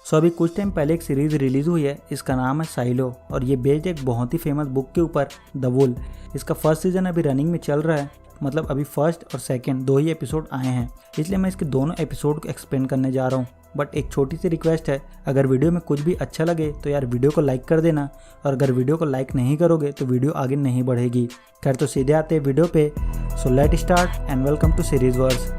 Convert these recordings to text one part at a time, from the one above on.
अभी कुछ टाइम पहले एक सीरीज़ रिलीज़ हुई है, इसका नाम है साइलो और ये बेस्ड एक बहुत ही फेमस बुक के ऊपर, द वुल। इसका फर्स्ट सीज़न अभी रनिंग में चल रहा है, मतलब अभी फर्स्ट और सेकंड दो ही एपिसोड आए हैं, इसलिए मैं इसके दोनों एपिसोड को एक्सप्लेन करने जा रहा हूँ। बट एक छोटी सी रिक्वेस्ट है, अगर वीडियो में कुछ भी अच्छा लगे तो यार वीडियो को लाइक कर देना, और अगर वीडियो को लाइक नहीं करोगे तो वीडियो आगे नहीं बढ़ेगी। खैर तो सीधे आते हैं वीडियो पे। So let start and welcome to series verse.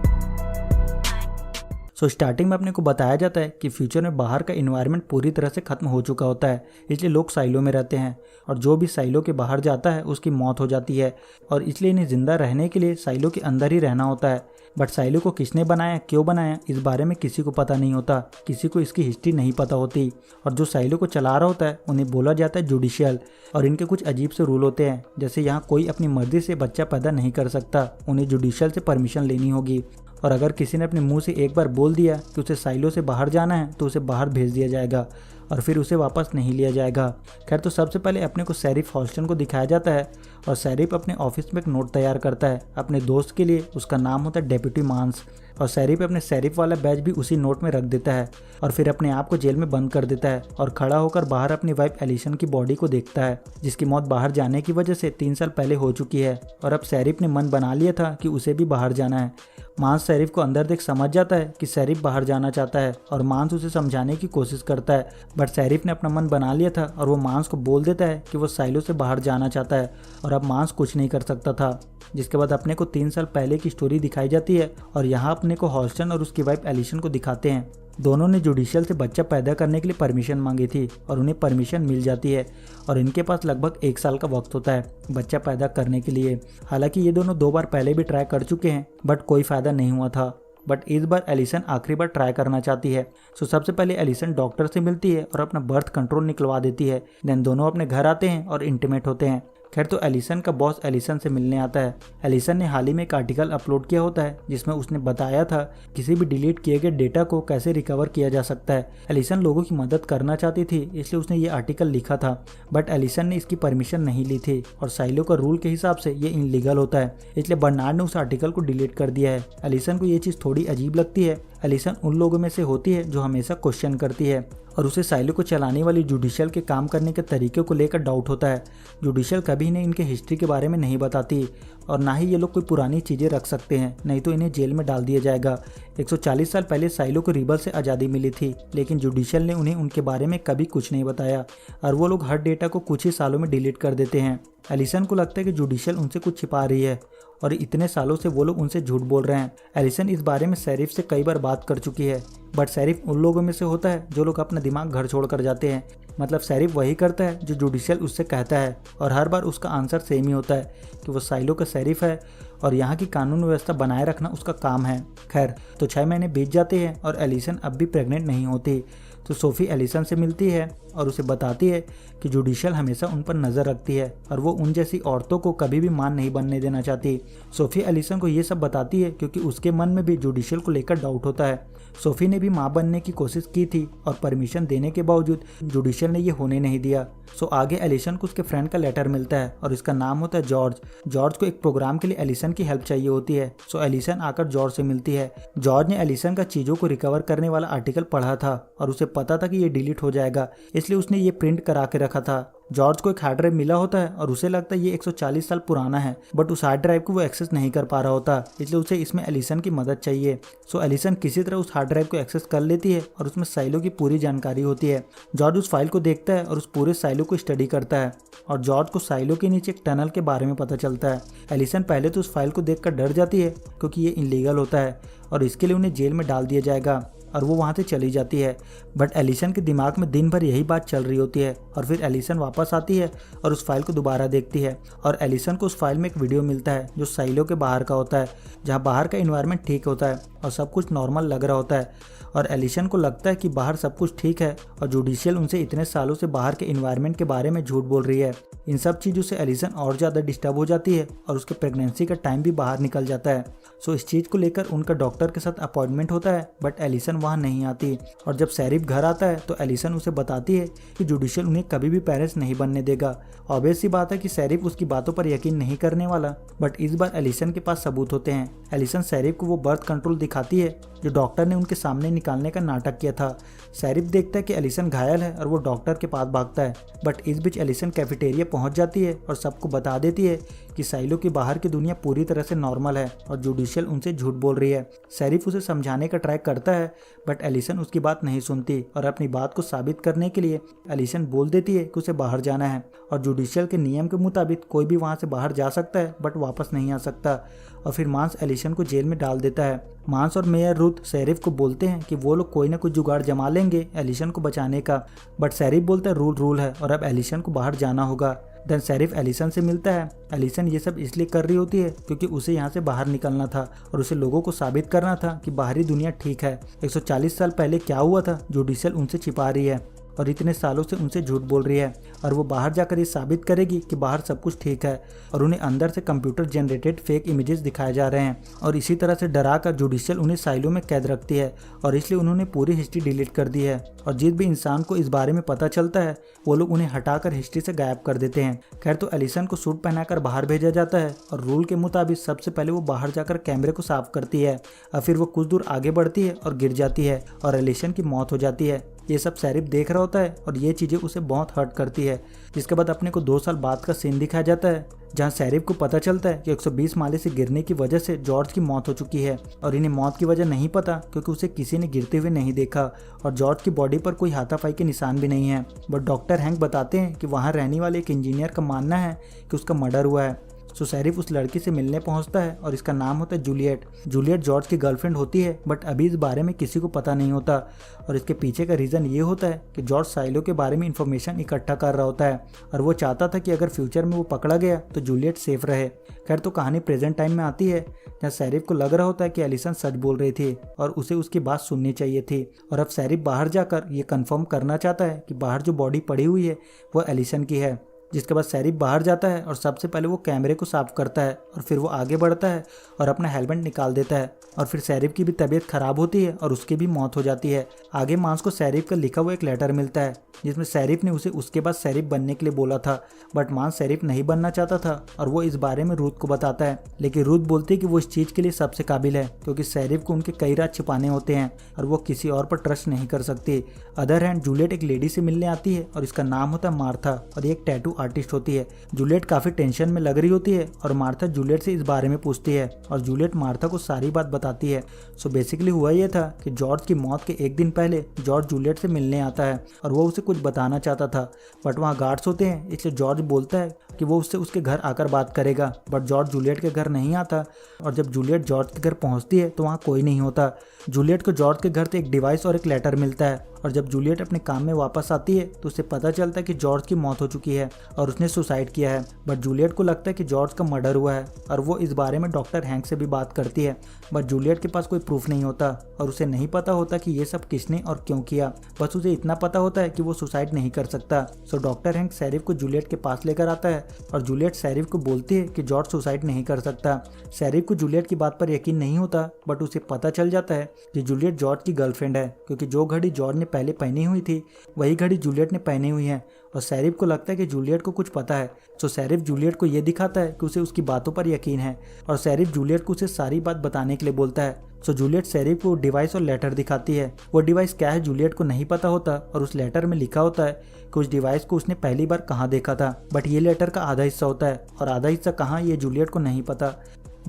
Starting में अपने को बताया जाता है कि फ्यूचर में बाहर का इन्वायरमेंट पूरी तरह से खत्म हो चुका होता है, इसलिए लोग साइलो में रहते हैं और जो भी साइलो के बाहर जाता है उसकी मौत हो जाती है, और इसलिए इन्हें जिंदा रहने के लिए साइलो के अंदर ही रहना होता है। बट साइलो को किसने बनाया, क्यों बनाया, इस बारे में किसी को पता नहीं होता, किसी को इसकी हिस्ट्री नहीं पता होती। और जो साइलो को चला रहा होता है उन्हें बोला जाता है जुडिशियल, और इनके कुछ अजीब से रूल होते हैं, जैसे यहाँ कोई अपनी मर्जी से बच्चा पैदा नहीं कर सकता, उन्हें जुडिशियल से परमिशन लेनी होगी, और अगर किसी ने अपने मुंह से एक बार बोल दिया कि उसे साइलो से बाहर जाना है तो उसे बाहर भेज दिया जाएगा और फिर उसे वापस नहीं लिया जाएगा। खैर तो सबसे पहले अपने को शेरिफ हॉल्स्टन को दिखाया जाता है, और शेरिफ अपने ऑफिस में एक नोट तैयार करता है अपने दोस्त के लिए, उसका नाम होता है डेप्यूटी मांस, और शेरिफ अपने शेरिफ वाला बैज भी उसी नोट में रख देता है और फिर अपने आप को जेल में बंद कर देता है और खड़ा होकर बाहर अपनी वाइफ एलिसन की बॉडी को देखता है, जिसकी मौत बाहर जाने की वजह से 3 साल पहले हो चुकी है। और अब शेरिफ ने मन बना लिया था कि उसे भी बाहर जाना है। मांस शेरिफ को अंदर देख समझ जाता है कि शेरिफ बाहर जाना चाहता है, और मांस उसे समझाने की कोशिश करता है, बट शेरिफ ने अपना मन बना लिया था और वो मांस को बोल देता है कि वो साइलो से बाहर जाना चाहता है, और अब मांस कुछ नहीं कर सकता था। जिसके बाद अपने को 3 साल पहले की स्टोरी दिखाई जाती है, और यहाँ अपने को हॉल्स्टन और उसकी वाइफ एलिसन को दिखाते हैं। दोनों ने जुडिशियल से बच्चा पैदा करने के लिए परमिशन मांगी थी और उन्हें परमिशन मिल जाती है, और इनके पास लगभग 1 साल का वक्त होता है बच्चा पैदा करने के लिए। हालांकि ये दोनों 2 बार पहले भी ट्राई कर चुके हैं, बट कोई फायदा नहीं हुआ था। बट इस बार एलिसन आखिरी बार ट्राई करना चाहती है। सबसे पहले एलिसन डॉक्टर से मिलती है और अपना बर्थ कंट्रोल निकलवा देती है। देन दोनों अपने घर आते हैं और इंटीमेट होते हैं। खैर तो एलिसन का बॉस एलिसन से मिलने आता है। एलिसन ने हाल ही में एक आर्टिकल अपलोड किया होता है जिसमें उसने बताया था किसी भी डिलीट किए गए डेटा को कैसे रिकवर किया जा सकता है। एलिसन लोगों की मदद करना चाहती थी, इसलिए उसने ये आर्टिकल लिखा था, बट एलिसन ने इसकी परमिशन नहीं ली थी, और साइलो का रूल के हिसाब से ये इनलीगल होता है, इसलिए बर्नार्ड ने उस आर्टिकल को डिलीट कर दिया है। एलिसन को ये चीज़ थोड़ी अजीब लगती है। एलिसन उन लोगों में से होती है जो हमेशा क्वेश्चन करती है, और उसे साइलो को चलाने वाली जुडिशियल के काम करने के तरीके को लेकर डाउट होता है। जुडिशियल कभी इन्हें इनके हिस्ट्री के बारे में नहीं बताती, और ना ही ये लोग कोई पुरानी चीज़ें रख सकते हैं, नहीं तो इन्हें जेल में डाल दिया जाएगा। 140 साल पहले साइलो को रिबल से आज़ादी मिली थी, लेकिन जुडिशियल ने उन्हें उनके बारे में कभी कुछ नहीं बताया, और वो लोग हर डेटा को कुछ ही सालों में डिलीट कर देते हैं। एलिसन को लगता है कि जुडिशियल उनसे कुछ छिपा रही है, और इतने सालों से वो लोग उनसे झूठ बोल रहे हैं। एलिसन इस बारे में शेरिफ से कई बार बात कर चुकी है, बट शेरिफ उन लोगों में से होता है जो लोग अपना दिमाग घर छोड़ कर जाते हैं। मतलब शेरिफ वही करता है जो जुडिशियल उससे कहता है, और हर बार उसका आंसर सेम ही होता है कि वो साइलो का शेरिफ है और यहाँ की कानून व्यवस्था बनाए रखना उसका काम है। खैर तो 6 महीने बीत जाते हैं और एलिसन अब भी प्रेग्नेंट नहीं होती, तो सोफी एलिसन से मिलती है और उसे बताती है कि जुडिशियल हमेशा उन पर नज़र रखती है और वो उन जैसी औरतों को कभी भी मां नहीं बनने देना चाहती। सोफी एलिसन को ये सब बताती है क्योंकि उसके मन में भी जुडिशियल को लेकर डाउट होता है। सोफी ने भी मां बनने की कोशिश की थी और परमिशन देने के बावजूद जुडिशियल ने ये होने नहीं दिया। आगे एलिसन को उसके फ्रेंड का लेटर मिलता है और इसका नाम होता है जॉर्ज। जॉर्ज को एक प्रोग्राम के लिए एलिसन की हेल्प चाहिए होती है, एलिसन आकर जॉर्ज से मिलती है। जॉर्ज ने एलिसन का चीज़ों को रिकवर करने वाला आर्टिकल पढ़ा था और उसे पता था कि ये डिलीट हो जाएगा, इसलिए उसने ये प्रिंट करा के रखा था। जॉर्ज को एक हार्ड ड्राइव मिला होता है और उसे लगता है ये 140 साल पुराना है, बट उस हार्ड ड्राइव को वो एक्सेस नहीं कर पा रहा होता, इसलिए उसे इसमें एलिसन की मदद चाहिए। एलिसन किसी तरह उस हार्ड ड्राइव को एक्सेस कर लेती है और उसमें साइलो की पूरी जानकारी होती है। जॉर्ज उस फाइल को देखता है और उस पूरे साइलो को स्टडी करता है, और जॉर्ज को साइलो के नीचे एक टनल के बारे में पता चलता है। एलिसन पहले तो उस फाइल को देखकर डर जाती है क्योंकि ये इनलीगल होता है और इसके लिए उन्हें जेल में डाल दिया जाएगा, और वो वहाँ से चली जाती है। बट एलिसन के दिमाग में दिन भर यही बात चल रही होती है, और फिर एलिसन वापस आती है और उस फाइल को दोबारा देखती है, और एलिसन को उस फाइल में एक वीडियो मिलता है जो साइलो के बाहर का होता है, जहाँ बाहर का इन्वायरमेंट ठीक होता है और सब कुछ नॉर्मल लग रहा होता है, और एलिसन को लगता है कि बाहर सब कुछ ठीक है और जुडिशियल उनसे इतने सालों से बाहर के इन्वायरमेंट के बारे में झूठ बोल रही है। इन सब चीज़ों से एलिसन और ज़्यादा डिस्टर्ब हो जाती है और उसके प्रेगनेंसी का टाइम भी बाहर निकल जाता है। सो इस चीज़ को लेकर उनका डॉक्टर के साथ अपॉइंटमेंट होता है, बट एलिसन वहाँ नहीं आती। और जब शेरिफ घर आता है तो एलिसन उसे बताती है कि जुडिशियल उन्हें कभी भी पेरेंट्स नहीं बनने देगा। ऑब्वियस सी बात है कि शेरिफ उसकी बातों पर यकीन नहीं करने वाला, बट इस बार एलिसन के पास सबूत होते हैं। एलिसन शेरिफ को वो बर्थ कंट्रोल दिखाती है जो डॉक्टर ने उनके सामने निकालने का नाटक किया था। शेरिफ देखता है कि एलिसन घायल है और वो डॉक्टर के पास भागता है, बट इस बीच एलिसन कैफेटेरिया पहुंच जाती है और सबको बता देती है कि साइलो की बाहर की दुनिया पूरी तरह से नॉर्मल है और जुडिशियल उनसे झूठ बोल रही है। शेरिफ उसे समझाने का ट्राई करता है, बट एलिसन उसकी बात नहीं सुनती और अपनी बात को साबित करने के लिए एलिसन बोल देती है कि उसे बाहर जाना है और जुडिशियल के नियम के मुताबिक कोई भी वहां से बाहर जा सकता है बट वापस नहीं आ सकता। और फिर मांस एलिसन को जेल में डाल देता है। मांस और मेयर रूथ शेरिफ को बोलते हैं कि वो लोग कोई ना कोई जुगाड़ जमा लेंगे एलिसन को बचाने का, बट शेरिफ बोलता है रूल है और अब एलिसन को बाहर जाना होगा। देन शेरिफ एलिसन से मिलता है। एलिसन ये सब इसलिए कर रही होती है क्योंकि उसे यहाँ से बाहर निकलना था और उसे लोगों को साबित करना था कि बाहरी दुनिया ठीक है। 140 साल पहले क्या हुआ था जुडिशियल उनसे छिपा रही है और इतने सालों से उनसे झूठ बोल रही है, और वो बाहर जाकर ये साबित करेगी कि बाहर सब कुछ ठीक है और उन्हें अंदर से कंप्यूटर जनरेटेड फेक इमेजेस दिखाए जा रहे हैं। और इसी तरह से डरा कर जुडिशियल उन्हें साइलो में कैद रखती है और इसलिए उन्होंने पूरी हिस्ट्री डिलीट कर दी है। और जिस भी इंसान को इस बारे में पता चलता है वो लोग उन्हें हटाकर हिस्ट्री से गायब कर देते हैं। खैर, तो एलिसन को सूट पहनाकर बाहर भेजा जाता है और रूल के मुताबिक सबसे पहले वो बाहर जाकर कैमरे को साफ करती है और फिर वो कुछ दूर आगे बढ़ती है और गिर जाती है और एलिसन की मौत हो जाती है। ये सब शेरिफ देख रहा होता है और ये चीज़ें उसे बहुत हर्ट करती है। जिसके बाद अपने को 2 साल बाद का सीन दिखाया जाता है जहाँ शेरिफ को पता चलता है कि 120 माले से गिरने की वजह से जॉर्ज की मौत हो चुकी है और इन्हें मौत की वजह नहीं पता क्योंकि उसे किसी ने गिरते हुए नहीं देखा और जॉर्ज की बॉडी पर कोई हाथापाई के निशान भी नहीं है। बट डॉक्टर हैंक बताते हैं कि वहाँ रहने वाले एक इंजीनियर का मानना है कि उसका मर्डर हुआ है। सो शेरिफ उस लड़की से मिलने पहुंचता है और इसका नाम होता है जूलियट। जूलियट जॉर्ज की गर्लफ्रेंड होती है, बट अभी इस बारे में किसी को पता नहीं होता और इसके पीछे का रीज़न ये होता है कि जॉर्ज साइलो के बारे में इंफॉर्मेशन इकट्ठा कर रहा होता है और वो चाहता था कि अगर फ्यूचर में वो पकड़ा गया तो जूलियट सेफ रहे। खैर, तो कहानी प्रेजेंट टाइम में आती है जहाँ शेरिफ को लग रहा होता है कि एलिसन सच बोल रही थी और उसे उसकी बात सुननी चाहिए थी। और अब शेरिफ बाहर जाकर ये कंफर्म करना चाहता है कि बाहर जो बॉडी पड़ी हुई है वो एलिसन की है। जिसके बाद शेरिफ बाहर जाता है और सबसे पहले वो कैमरे को साफ करता है और फिर वो आगे बढ़ता है और अपना हेलमेट निकाल देता है और फिर शेरिफ की भी तबीयत खराब होती है और उसकी भी मौत हो जाती है। आगे मांस को शेरिफ का लिखा हुआ एक लेटर मिलता है जिसमें शेरिफ ने उसे उसके बाद शेरिफ बनने के लिए बोला था, बट मांस शेरिफ नहीं बनना चाहता था और वो इस बारे में रूथ को बताता है। लेकिन रूथ बोलती है कि वो इस चीज़ के लिए सबसे काबिल है क्योंकि शेरिफ को उनके कई राज छिपाने होते हैं और वो किसी और पर ट्रस्ट नहीं कर सकती। अदर हैंड जूलियट एक लेडी से मिलने आती है और इसका नाम होता है मार्था और ये एक टैटू आर्टिस्ट होती है। जूलियट काफ़ी टेंशन में लग रही होती है और मार्था जूलियट से इस बारे में पूछती है और जूलियट मार्था को सारी बात बताती है। सो बेसिकली हुआ ये था कि जॉर्ज की मौत के एक दिन पहले जॉर्ज जूलियट से मिलने आता है और वो उसे कुछ बताना चाहता था, बट वहाँ गार्ड्स होते हैं इसलिए जॉर्ज बोलता है कि वो उससे उसके घर आकर बात करेगा। बट जॉर्ज जूलियट के घर नहीं आता और जब जूलियट जॉर्ज के घर पहुँचती है तो वहाँ कोई नहीं होता। जूलियट को जॉर्ज के घर से एक डिवाइस और एक लेटर मिलता है और जब जूलियट अपने काम में वापस आती है तो उसे पता चलता है कि जॉर्ज की मौत हो चुकी है और उसने सुसाइड किया है। बट जूलियट को लगता है कि जॉर्ज का मर्डर हुआ है और वो इस बारे में डॉक्टर हैंक से भी बात करती है, बट जूलियट के पास कोई प्रूफ नहीं होता और उसे नहीं पता होता कि ये सब किसने और क्यों किया। बस उसे इतना पता होता है कि वो सुसाइड नहीं कर सकता। सो डॉक्टर हैंक शेरिफ को जूलियट के पास लेकर आता है और जूलियट शेरिफ को बोलती है कि जॉर्ज सुसाइड नहीं कर सकता। शेरिफ को जूलियट की बात पर यकीन नहीं होता, बट उसे पता चल जाता है कि जूलियट जॉर्ज की गर्लफ्रेंड है क्योंकि जो घड़ी जॉर्ज ने पहले पहनी हुई थी वही घड़ी जूलियट ने पहनी हुई है और शेरिफ को लगता है कि जूलियट को कुछ पता है। सो शेरिफ जूलियट को ये दिखाता है कि उसे उसकी बातों पर यकीन है और शेरिफ जूलियट को उसे सारी बात बताने के लिए बोलता है। सो जूलियट शेरिफ को डिवाइस और लेटर दिखाती है। वो डिवाइस क्या है जूलियट को नहीं पता होता और उस लेटर में लिखा होता है कि उस डिवाइस को उसने पहली बार कहाँ देखा था, बट ये लेटर का आधा हिस्सा होता है और आधा हिस्सा कहाँ ये जूलियट को नहीं पता।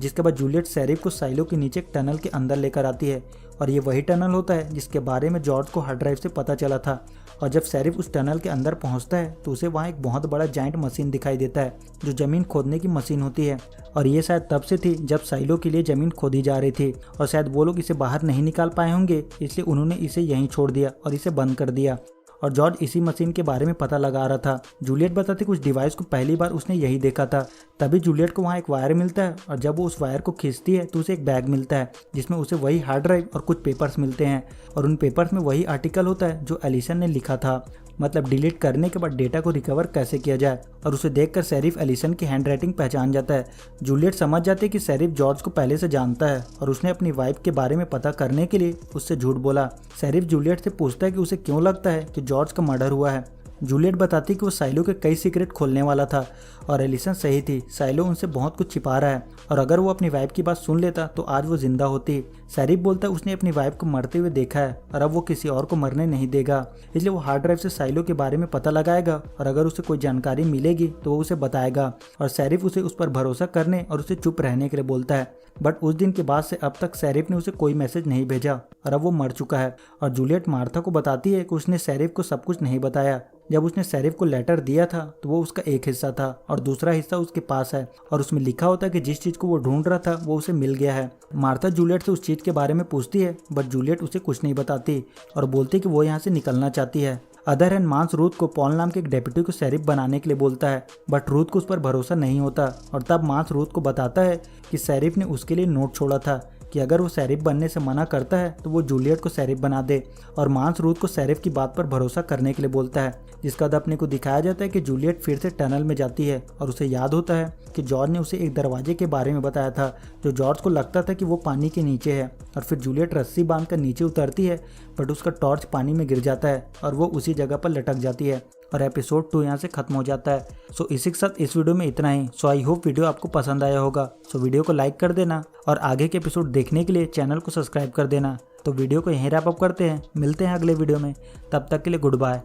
जिसके बाद जूलियट शेरिफ को साइलो के नीचे एक टनल के अंदर लेकर आती है और ये वही टनल होता है जिसके बारे में जॉर्ज को हार्ड ड्राइव से पता चला था। और जब शेरिफ उस टनल के अंदर पहुंचता है तो उसे वहाँ एक बहुत बड़ा जाइंट मशीन दिखाई देता है जो ज़मीन खोदने की मशीन होती है और ये शायद तब से थी जब साइलो के लिए ज़मीन खोदी जा रही थी और शायद वो लोग इसे बाहर नहीं निकाल पाए होंगे इसलिए उन्होंने इसे यहीं छोड़ दिया और इसे बंद कर दिया। और जॉर्ज इसी मशीन के बारे में पता लगा रहा था। जूलियट बताती कि उस डिवाइस को पहली बार उसने यही देखा था। तभी जूलियट को वहाँ एक वायर मिलता है और जब वो उस वायर को खींचती है तो उसे एक बैग मिलता है जिसमें उसे वही हार्ड ड्राइव और कुछ पेपर्स मिलते हैं और उन पेपर्स में वही आर्टिकल होता है जो एलिसन ने लिखा था, मतलब डिलीट करने के बाद डेटा को रिकवर कैसे किया जाए। और उसे देखकर शेरिफ एलिसन की हैंडराइटिंग पहचान जाता है। जूलियट समझ जाती है कि शेरिफ जॉर्ज को पहले से जानता है और उसने अपनी वाइफ के बारे में पता करने के लिए उससे झूठ बोला। शेरिफ जूलियट से पूछता है कि उसे क्यों लगता है कि जॉर्ज का मर्डर हुआ है। जूलियट बताती कि वो साइलो के कई सीक्रेट खोलने वाला था और एलिसन सही थी, साइलो उनसे बहुत कुछ छिपा रहा है और अगर वो अपनी वाइफ की बात सुन लेता तो आज वो जिंदा होती। शेरिफ बोलता है उसने अपनी वाइफ को मरते हुए देखा है और अब वो किसी और को मरने नहीं देगा, इसलिए वो हार्ड ड्राइव से साइलो के बारे में पता लगाएगा और अगर उसे कोई जानकारी मिलेगी तो वो उसे बताएगा। और शेरिफ उसे उस पर भरोसा करने और उसे चुप रहने के लिए बोलता है। बट उस दिन के बाद से अब तक शेरिफ ने उसे कोई मैसेज नहीं भेजा और अब वो मर चुका है। और जूलियट मार्था को बताती है कि उसने शेरिफ को सब कुछ नहीं बताया। जब उसने शेरिफ को लेटर दिया था तो वो उसका एक हिस्सा था और दूसरा हिस्सा उसके पास है और उसमें लिखा होता है कि जिस चीज को वो ढूंढ रहा था वो उसे मिल गया है। मार्था जूलियट से उस चीज के बारे में पूछती है बट जूलियट उसे कुछ नहीं बताती और बोलती कि वो यहाँ से निकलना चाहती है। अदर हैंड मांस रूथ को पॉल नाम के एक डेप्यूटी को शेरिफ बनाने के लिए बोलता है बट रूथ को उस पर भरोसा नहीं होता और तब मांस रूथ को बताता है कि शेरिफ ने उसके लिए नोट छोड़ा था कि अगर वो शेरिफ बनने से मना करता है तो वो जूलियट को शेरिफ बना दे और मांस रूथ को शेरिफ की बात पर भरोसा करने के लिए बोलता है। जिसका बाद अपने को दिखाया जाता है कि जूलियट फिर से टनल में जाती है और उसे याद होता है कि जॉर्ज ने उसे एक दरवाजे के बारे में बताया था जो जॉर्ज को लगता था कि वो पानी के नीचे है और फिर जूलियट रस्सी बांधकर नीचे उतरती है बट उसका टॉर्च पानी में गिर जाता है और वो उसी जगह पर लटक जाती है और एपिसोड 2 यहाँ से खत्म हो जाता है। सो इसी के साथ इस वीडियो में इतना ही। सो आई होप वीडियो आपको पसंद आया होगा। सो वीडियो को लाइक कर देना और आगे के एपिसोड देखने के लिए चैनल को सब्सक्राइब कर देना। तो वीडियो को यहीं रैप अप करते हैं, मिलते हैं अगले वीडियो में, तब तक के लिए गुड बाय।